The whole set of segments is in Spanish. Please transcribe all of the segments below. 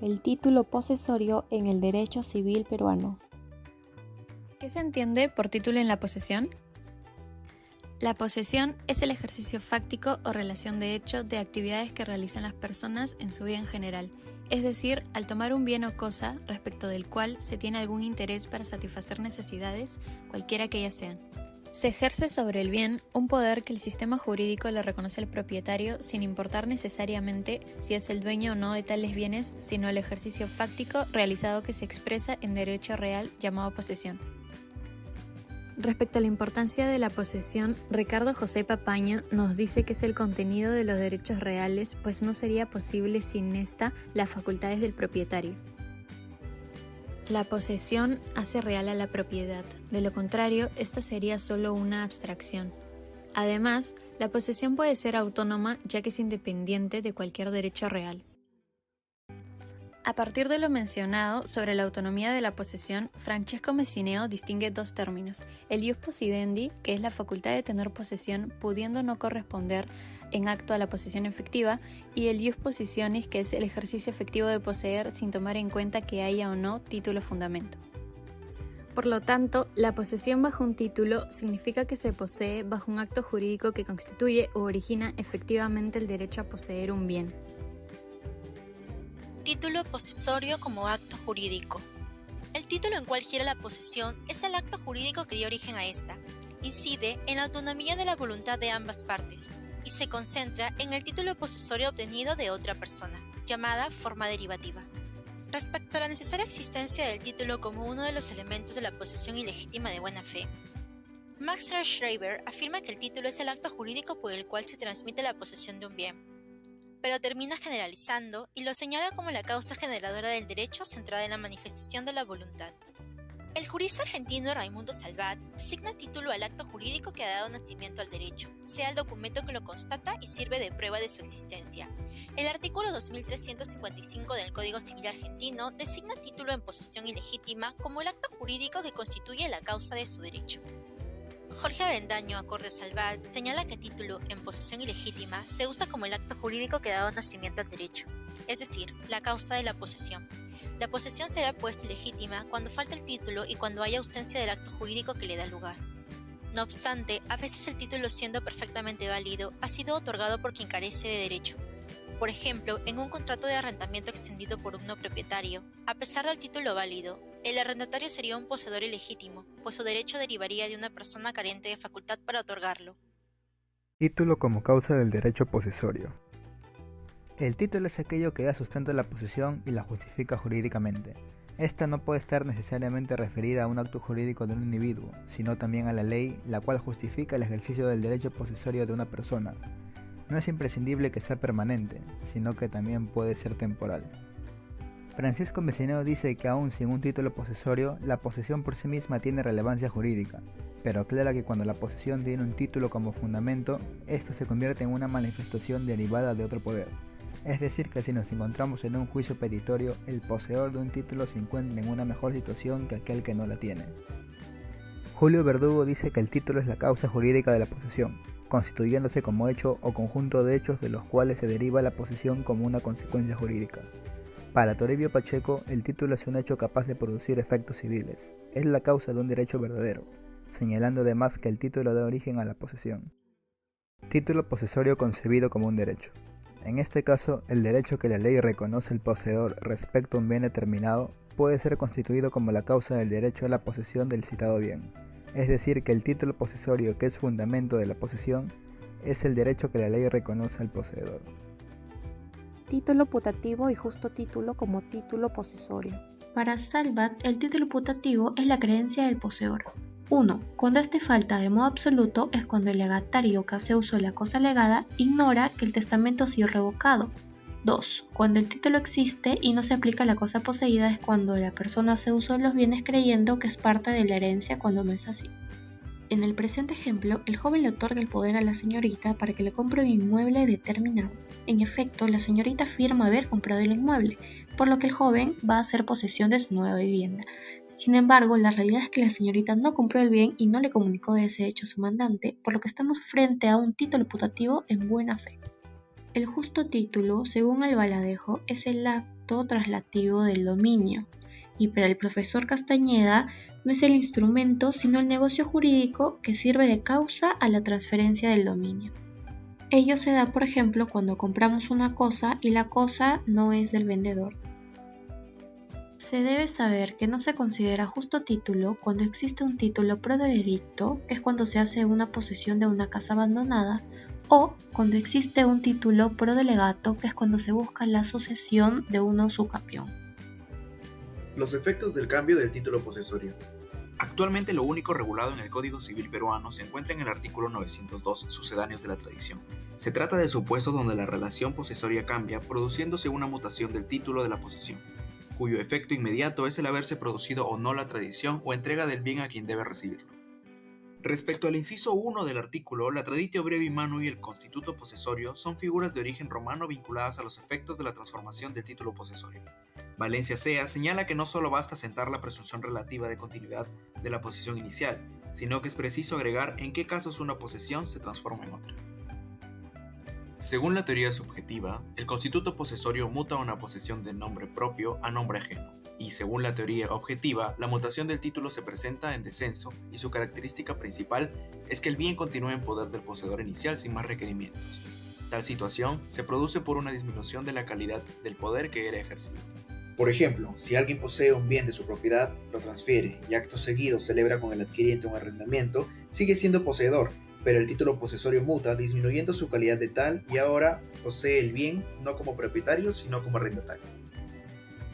el título posesorio en el derecho civil peruano. ¿Qué se entiende por título en la posesión? La posesión es el ejercicio fáctico o relación de hecho de actividades que realizan las personas en su vida en general, es decir, al tomar un bien o cosa respecto del cual se tiene algún interés para satisfacer necesidades, cualquiera que ellas sean. Se ejerce sobre el bien un poder que el sistema jurídico le reconoce al propietario sin importar necesariamente si es el dueño o no de tales bienes, sino el ejercicio fáctico realizado que se expresa en derecho real llamado posesión. Respecto a la importancia de la posesión, Ricardo José Papaño nos dice que es el contenido de los derechos reales, pues no sería posible sin esta las facultades del propietario. La posesión hace real a la propiedad, de lo contrario, esta sería solo una abstracción. Además, la posesión puede ser autónoma ya que es independiente de cualquier derecho real. A partir de lo mencionado sobre la autonomía de la posesión, Francesco Messineo distingue dos términos: el ius possidendi, que es la facultad de tener posesión pudiendo no corresponder en acto a la posesión efectiva, y el ius possessionis, que es el ejercicio efectivo de poseer sin tomar en cuenta que haya o no título fundamento. Por lo tanto, la posesión bajo un título significa que se posee bajo un acto jurídico que constituye u origina efectivamente el derecho a poseer un bien. Título posesorio como acto jurídico. El título en cual gira la posesión es el acto jurídico que dio origen a esta. Incide en la autonomía de la voluntad de ambas partes y se concentra en el título posesorio obtenido de otra persona, llamada forma derivativa. Respecto a la necesaria existencia del título como uno de los elementos de la posesión ilegítima de buena fe, Max Schreiber afirma que el título es el acto jurídico por el cual se transmite la posesión de un bien, pero termina generalizando y lo señala como la causa generadora del derecho centrada en la manifestación de la voluntad. El jurista argentino Raimundo Salvat designa título al acto jurídico que ha dado nacimiento al derecho, sea el documento que lo constata y sirve de prueba de su existencia. El artículo 2355 del Código Civil argentino designa título en posesión ilegítima como el acto jurídico que constituye la causa de su derecho. Jorge Avendaño, acorde a Salvat, señala que título en posesión ilegítima se usa como el acto jurídico que ha dado nacimiento al derecho, es decir, la causa de la posesión. La posesión será pues ilegítima cuando falta el título y cuando haya ausencia del acto jurídico que le da lugar. No obstante, a veces el título, siendo perfectamente válido, ha sido otorgado por quien carece de derecho. Por ejemplo, en un contrato de arrendamiento extendido por un no propietario, a pesar del título válido, el arrendatario sería un poseedor ilegítimo, pues su derecho derivaría de una persona carente de facultad para otorgarlo. Título como causa del derecho posesorio. El título es aquello que da sustento a la posesión y la justifica jurídicamente. Esta no puede estar necesariamente referida a un acto jurídico de un individuo, sino también a la ley, la cual justifica el ejercicio del derecho posesorio de una persona. No es imprescindible que sea permanente, sino que también puede ser temporal. Francisco Messineo dice que aún sin un título posesorio, la posesión por sí misma tiene relevancia jurídica, pero aclara que cuando la posesión tiene un título como fundamento, ésta se convierte en una manifestación derivada de otro poder. Es decir, que si nos encontramos en un juicio petitorio, el poseedor de un título se encuentra en una mejor situación que aquel que no la tiene. Julio Verdugo dice que el título es la causa jurídica de la posesión, constituyéndose como hecho o conjunto de hechos de los cuales se deriva la posesión como una consecuencia jurídica. Para Toribio Pacheco, el título es un hecho capaz de producir efectos civiles, es la causa de un derecho verdadero, señalando además que el título da origen a la posesión. Título posesorio concebido como un derecho. En este caso, el derecho que la ley reconoce al poseedor respecto a un bien determinado puede ser constituido como la causa del derecho a la posesión del citado bien. Es decir, que el título posesorio, que es fundamento de la posesión, es el derecho que la ley reconoce al poseedor. Título putativo y justo título como título posesorio. Para Salvat, el título putativo es la creencia del poseedor. 1. Cuando este falta de modo absoluto es cuando el legatario que hace uso de la cosa legada ignora que el testamento ha sido revocado. 2. Cuando el título existe y no se aplica a la cosa poseída es cuando la persona hace uso de los bienes creyendo que es parte de la herencia cuando no es así. En el presente ejemplo, el joven le otorga el poder a la señorita para que le compre un inmueble determinado. En efecto, la señorita afirma haber comprado el inmueble, por lo que el joven va a hacer posesión de su nueva vivienda. Sin embargo, la realidad es que la señorita no compró el bien y no le comunicó de ese hecho a su mandante, por lo que estamos frente a un título putativo en buena fe. El justo título, según el Baladejo, es el acto traslativo del dominio, y para el profesor Castañeda no es el instrumento sino el negocio jurídico que sirve de causa a la transferencia del dominio. Ello se da, por ejemplo, cuando compramos una cosa y la cosa no es del vendedor. Se debe saber que no se considera justo título cuando existe un título pro delicto, que es cuando se hace una posesión de una casa abandonada, o cuando existe un título pro delegato, que es cuando se busca la sucesión de un usucapión. Los efectos del cambio del título posesorio. Actualmente lo único regulado en el Código Civil peruano se encuentra en el artículo 902, sucedáneos de la tradición. Se trata de supuestos donde la relación posesoria cambia, produciéndose una mutación del título de la posesión, cuyo efecto inmediato es el haberse producido o no la tradición o entrega del bien a quien debe recibirlo. Respecto al inciso 1 del artículo, la traditio brevi manu y el constituto posesorio son figuras de origen romano vinculadas a los efectos de la transformación del título posesorio. Valencia Sea señala que no solo basta sentar la presunción relativa de continuidad de la posesión inicial, sino que es preciso agregar en qué casos una posesión se transforma en otra. Según la teoría subjetiva, el constituto posesorio muta una posesión de nombre propio a nombre ajeno, y según la teoría objetiva, la mutación del título se presenta en descenso y su característica principal es que el bien continúa en poder del poseedor inicial sin más requerimientos. Tal situación se produce por una disminución de la calidad del poder que era ejercido. Por ejemplo, si alguien posee un bien de su propiedad, lo transfiere y acto seguido celebra con el adquiriente un arrendamiento, sigue siendo poseedor, pero el título posesorio muta disminuyendo su calidad de tal y ahora posee el bien no como propietario sino como arrendatario.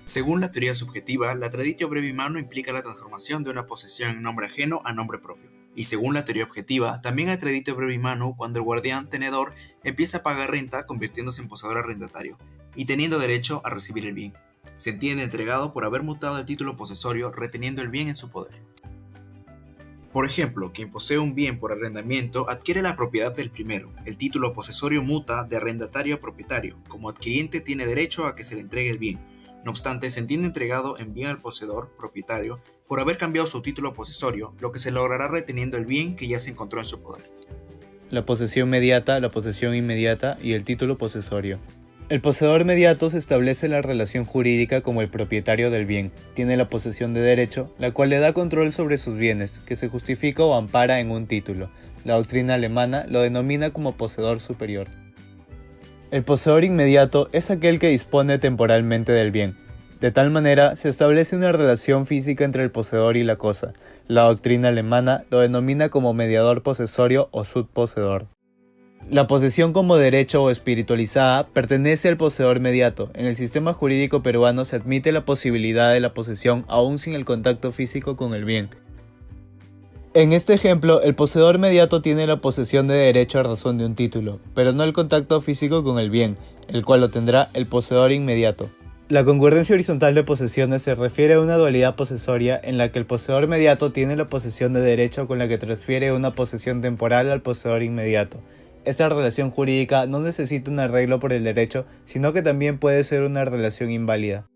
Según la teoría subjetiva, la traditio brevi manu implica la transformación de una posesión en nombre ajeno a nombre propio. Y según la teoría objetiva, también hay traditio brevi manu cuando el guardián tenedor empieza a pagar renta convirtiéndose en poseedor arrendatario y teniendo derecho a recibir el bien. Se entiende entregado por haber mutado el título posesorio reteniendo el bien en su poder. Por ejemplo, quien posee un bien por arrendamiento adquiere la propiedad del primero. El título posesorio muta de arrendatario a propietario. Como adquiriente tiene derecho a que se le entregue el bien. No obstante, se entiende entregado en bien al poseedor, propietario, por haber cambiado su título posesorio, lo que se logrará reteniendo el bien que ya se encontró en su poder. La posesión mediata, la posesión inmediata y el título posesorio. El poseedor mediato se establece la relación jurídica como el propietario del bien. Tiene la posesión de derecho, la cual le da control sobre sus bienes, que se justifica o ampara en un título. La doctrina alemana lo denomina como poseedor superior. El poseedor inmediato es aquel que dispone temporalmente del bien. De tal manera, se establece una relación física entre el poseedor y la cosa. La doctrina alemana lo denomina como mediador posesorio o subposeedor. La posesión como derecho o espiritualizada pertenece al poseedor mediato. En el sistema jurídico peruano se admite la posibilidad de la posesión aún sin el contacto físico con el bien. En este ejemplo, el poseedor mediato tiene la posesión de derecho a razón de un título, pero no el contacto físico con el bien, el cual lo tendrá el poseedor inmediato. La concordancia horizontal de posesiones se refiere a una dualidad posesoria en la que el poseedor mediato tiene la posesión de derecho con la que transfiere una posesión temporal al poseedor inmediato. Esta relación jurídica no necesita un arreglo por el derecho, sino que también puede ser una relación inválida.